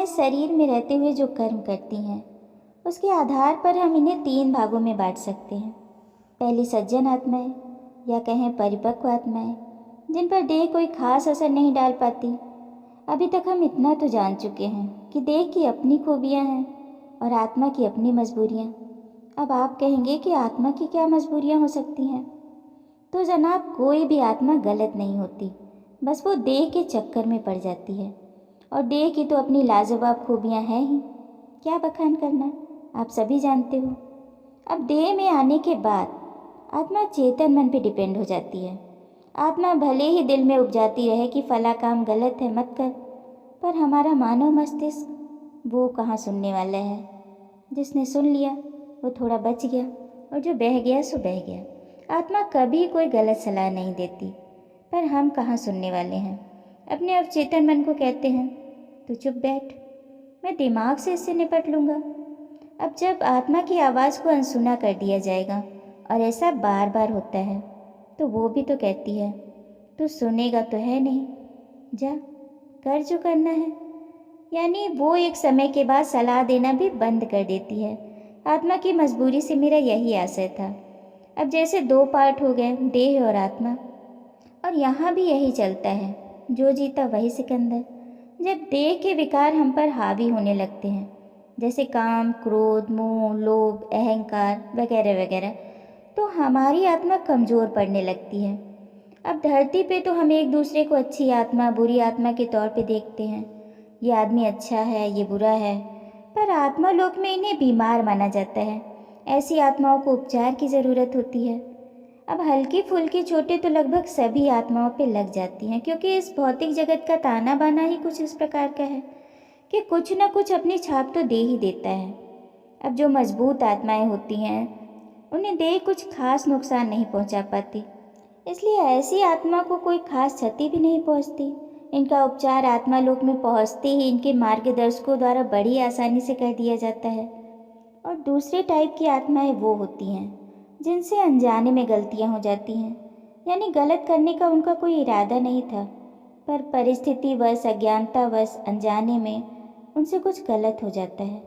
शरीर में रहते हुए जो कर्म करती हैं उसके आधार पर हम इन्हें 3 भागों में बांट सकते हैं। पहली सज्जन आत्माएं या कहें परिपक्व आत्माएं, जिन पर देह कोई खास असर नहीं डाल पाती। अभी तक हम इतना तो जान चुके हैं कि देह की अपनी खूबियां हैं और आत्मा की अपनी मजबूरियां। अब आप कहेंगे कि आत्मा की क्या मजबूरियां हो सकती हैं? तो जनाब, कोई भी आत्मा गलत नहीं होती, बस वो देह के चक्कर में पड़ जाती है। और देह की तो अपनी लाजवाब खूबियां हैं ही, क्या बखान करना, आप सभी जानते हो। अब देह में आने के बाद आत्मा चेतन मन पे डिपेंड हो जाती है। आत्मा भले ही दिल में उपजाती रहे कि फला काम गलत है मत कर, पर हमारा मानव मस्तिष्क वो कहाँ सुनने वाला है। जिसने सुन लिया वो थोड़ा बच गया, और जो बह गया सो बह गया। आत्मा कभी कोई गलत सलाह नहीं देती, पर हम कहाँ सुनने वाले हैं। अपने अवचेतन मन को कहते हैं तू चुप बैठ, मैं दिमाग से इससे निपट लूँगा। अब जब आत्मा की आवाज़ को अनसुना कर दिया जाएगा, और ऐसा बार बार होता है, तो वो भी तो कहती है तू सुनेगा तो है नहीं, जा कर जो करना है। यानी वो एक समय के बाद सलाह देना भी बंद कर देती है। आत्मा की मजबूरी से मेरा यही आशय था। अब जैसे 2 पार्ट हो गए, देह और आत्मा, और यहाँ भी यही चलता है, जो जीता वही सिकंदर। जब देह के विकार हम पर हावी होने लगते हैं, जैसे काम, क्रोध, मोह, लोभ, अहंकार वगैरह वगैरह, तो हमारी आत्मा कमज़ोर पड़ने लगती है। अब धरती पे तो हम एक दूसरे को अच्छी आत्मा, बुरी आत्मा के तौर पे देखते हैं। ये आदमी अच्छा है, ये बुरा है, पर आत्मा लोक में इन्हें बीमार माना जाता है। ऐसी आत्माओं को उपचार की ज़रूरत होती है। अब हल्की फुल्की चोटें तो लगभग सभी आत्माओं पे लग जाती हैं, क्योंकि इस भौतिक जगत का ताना बाना ही कुछ इस प्रकार का है कि कुछ न कुछ अपनी छाप तो दे ही देता है। अब जो मजबूत आत्माएं होती हैं उन्हें देह कुछ खास नुकसान नहीं पहुंचा पाती, इसलिए ऐसी आत्मा को कोई खास क्षति भी नहीं पहुंचती। इनका उपचार आत्मा लोक में पहुंचते ही इनके मार्गदर्शकों द्वारा बड़ी आसानी से कर दिया जाता है। और दूसरे टाइप की आत्माएं वो होती हैं जिनसे अनजाने में गलतियां हो जाती हैं, यानी गलत करने का उनका कोई इरादा नहीं था, पर परिस्थितिवश, अज्ञानतावश, अनजाने में उनसे कुछ गलत हो जाता है,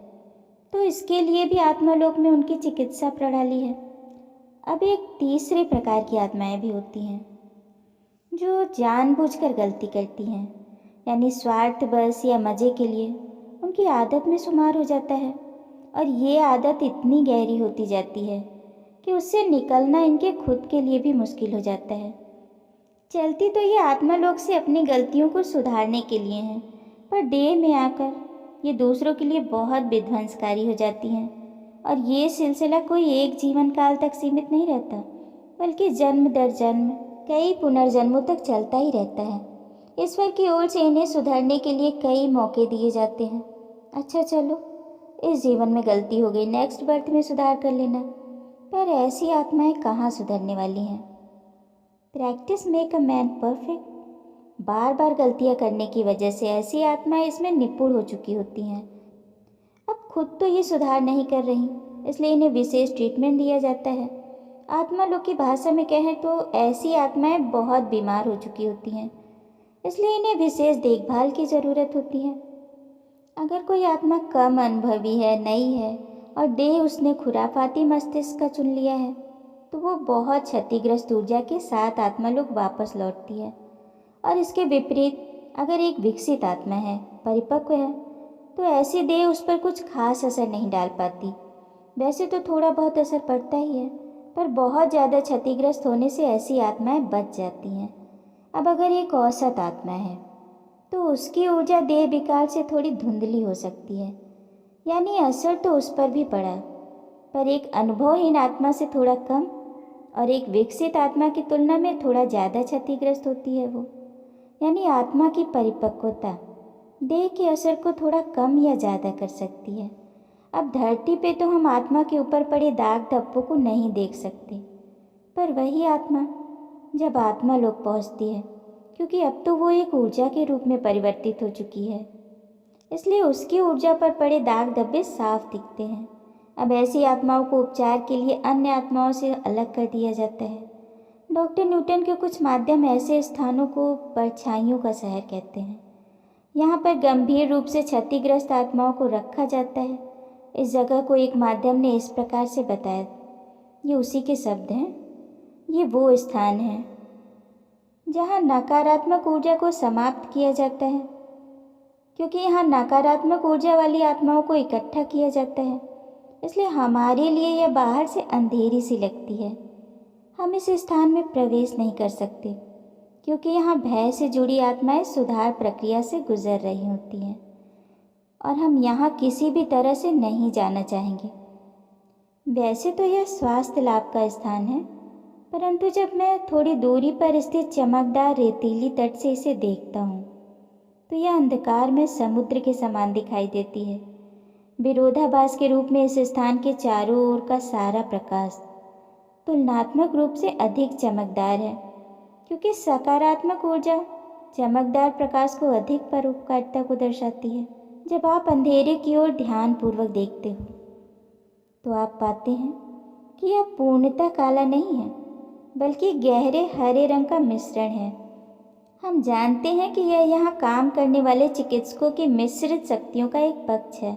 तो इसके लिए भी आत्मालोक में उनकी चिकित्सा प्रणाली है। अब एक तीसरे प्रकार की आत्माएं भी होती हैं जो जानबूझकर गलती करती हैं, यानी स्वार्थवश या मज़े के लिए उनकी आदत में शुमार हो जाता है, और ये आदत इतनी गहरी होती जाती है कि उससे निकलना इनके खुद के लिए भी मुश्किल हो जाता है। चलती तो ये आत्मालोक से अपनी गलतियों को सुधारने के लिए हैं, पर देह में आकर ये दूसरों के लिए बहुत विध्वंसकारी हो जाती हैं। और ये सिलसिला कोई एक जीवन काल तक सीमित नहीं रहता, बल्कि जन्म दर जन्म कई पुनर्जन्मों तक चलता ही रहता है। ईश्वर की ओर से इन्हें सुधरने के लिए कई मौके दिए जाते हैं। अच्छा चलो, इस जीवन में गलती हो गई, नेक्स्ट बर्थ में सुधार कर लेना, पर ऐसी आत्माएं कहाँ सुधरने वाली हैं। Practice make a man perfect. बार बार गलतियां करने की वजह से ऐसी आत्माएं इसमें निपुण हो चुकी होती हैं। अब खुद तो ये सुधार नहीं कर रही, इसलिए इन्हें विशेष ट्रीटमेंट दिया जाता है। आत्मा लोग की भाषा में कहें तो ऐसी आत्माएं बहुत बीमार हो चुकी होती हैं, इसलिए इन्हें विशेष देखभाल की ज़रूरत होती है। अगर कोई आत्मा कम अनुभवी है, नई है, और देह उसने खुराफाती मस्तिष्क का चुन लिया है, तो वो बहुत क्षतिग्रस्त ऊर्जा के साथ आत्मा लोग वापस लौटती है। और इसके विपरीत अगर एक विकसित आत्मा है, परिपक्व है, तो ऐसी देह उस पर कुछ खास असर नहीं डाल पाती। वैसे तो थोड़ा बहुत असर पड़ता ही है, पर बहुत ज़्यादा क्षतिग्रस्त होने से ऐसी आत्माएं बच जाती हैं। अब अगर एक औसत आत्मा है तो उसकी ऊर्जा देह विकार से थोड़ी धुंधली हो सकती है, यानी असर तो उस पर भी पड़ा, पर एक अनुभवहीन आत्मा से थोड़ा कम, और एक विकसित आत्मा की तुलना में थोड़ा ज़्यादा क्षतिग्रस्त होती है वो। यानी आत्मा की परिपक्वता देह के असर को थोड़ा कम या ज़्यादा कर सकती है। अब धरती पे तो हम आत्मा के ऊपर पड़े दाग धब्बों को नहीं देख सकते, पर वही आत्मा जब आत्मा लोक पहुँचती है, क्योंकि अब तो वो एक ऊर्जा के रूप में परिवर्तित हो चुकी है, इसलिए उसकी ऊर्जा पर पड़े दाग धब्बे साफ दिखते हैं। अब ऐसी आत्माओं को उपचार के लिए अन्य आत्माओं से अलग कर दिया जाता है। डॉक्टर न्यूटन के कुछ माध्यम ऐसे स्थानों को परछाइयों का शहर कहते हैं। यहाँ पर गंभीर रूप से क्षतिग्रस्त आत्माओं को रखा जाता है। इस जगह को एक माध्यम ने इस प्रकार से बताया, ये उसी के शब्द हैं, ये वो स्थान है जहाँ नकारात्मक ऊर्जा को समाप्त किया जाता है, क्योंकि यहाँ नकारात्मक ऊर्जा वाली आत्माओं को इकट्ठा किया जाता है, इसलिए हमारे लिए यह बाहर से अंधेरी सी लगती है। हम इस स्थान में प्रवेश नहीं कर सकते, क्योंकि यहाँ भय से जुड़ी आत्माएं सुधार प्रक्रिया से गुजर रही होती हैं और हम यहाँ किसी भी तरह से नहीं जाना चाहेंगे। वैसे तो यह स्वास्थ्य लाभ का स्थान है, परंतु जब मैं थोड़ी दूरी पर स्थित चमकदार रेतीली तट से इसे देखता हूँ तो यह अंधकार में समुद्र के समान दिखाई देती है। विरोधाभास के रूप में इस स्थान के चारों ओर का सारा प्रकाश तुलनात्मक रूप से अधिक चमकदार है, क्योंकि सकारात्मक ऊर्जा चमकदार प्रकाश को अधिक परोपकारिता को दर्शाती है। जब आप अंधेरे की ओर ध्यानपूर्वक देखते हो तो आप पाते हैं कि यह पूर्णतः काला नहीं है, बल्कि गहरे हरे रंग का मिश्रण है। हम जानते हैं कि यह यहाँ काम करने वाले चिकित्सकों की मिश्रित शक्तियों का एक पक्ष है।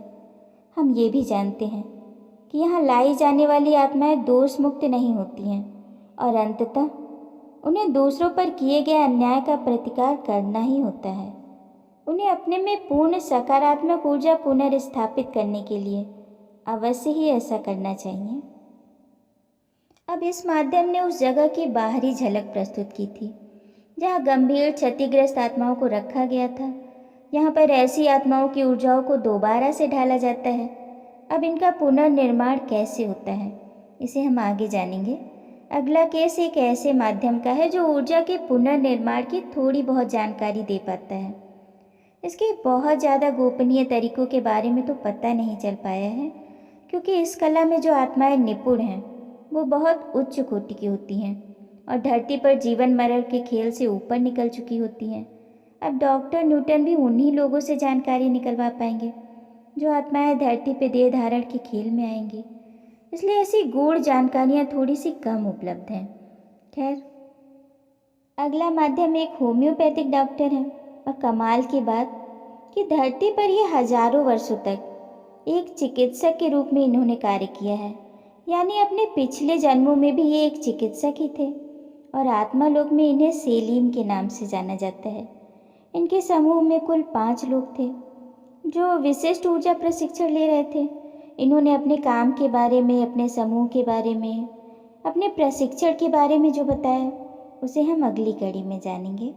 हम ये भी जानते हैं कि यहाँ लाई जाने वाली आत्माएं दोष मुक्त नहीं होती हैं और अंततः उन्हें दूसरों पर किए गए अन्याय का प्रतिकार करना ही होता है। उन्हें अपने में पूर्ण सकारात्मक ऊर्जा पुनर्स्थापित करने के लिए अवश्य ही ऐसा करना चाहिए। अब इस माध्यम ने उस जगह की बाहरी झलक प्रस्तुत की थी जहाँ गंभीर क्षतिग्रस्त आत्माओं को रखा गया था। यहाँ पर ऐसी आत्माओं की ऊर्जाओं को दोबारा से ढाला जाता है। अब इनका पुनर्निर्माण कैसे होता है, इसे हम आगे जानेंगे। अगला केस एक ऐसे माध्यम का है जो ऊर्जा के पुनर्निर्माण की थोड़ी बहुत जानकारी दे पाता है। इसके बहुत ज़्यादा गोपनीय तरीकों के बारे में तो पता नहीं चल पाया है, क्योंकि इस कला में जो आत्माएं निपुण हैं वो बहुत उच्च कोटि की होती हैं और धरती पर जीवन मरण के खेल से ऊपर निकल चुकी होती हैं। अब डॉक्टर न्यूटन भी उन्हीं लोगों से जानकारी निकलवा पाएंगे जो आत्माएं धरती पर देह धारण के खेल में आएंगी, इसलिए ऐसी गूढ़ जानकारियाँ थोड़ी सी कम उपलब्ध हैं। खैर, अगला माध्यम एक होम्योपैथिक डॉक्टर है और कमाल की बात कि धरती पर ये हजारों वर्षों तक एक चिकित्सक के रूप में इन्होंने कार्य किया है, यानी अपने पिछले जन्मों में भी ये एक चिकित्सक ही थे और आत्मालोक में इन्हें सेलीम के नाम से जाना जाता है। इनके समूह में कुल 5 लोग थे जो विशिष्ट ऊर्जा प्रशिक्षण ले रहे थे। इन्होंने अपने काम के बारे में, अपने समूह के बारे में, अपने प्रशिक्षण के बारे में जो बताया उसे हम अगली कड़ी में जानेंगे।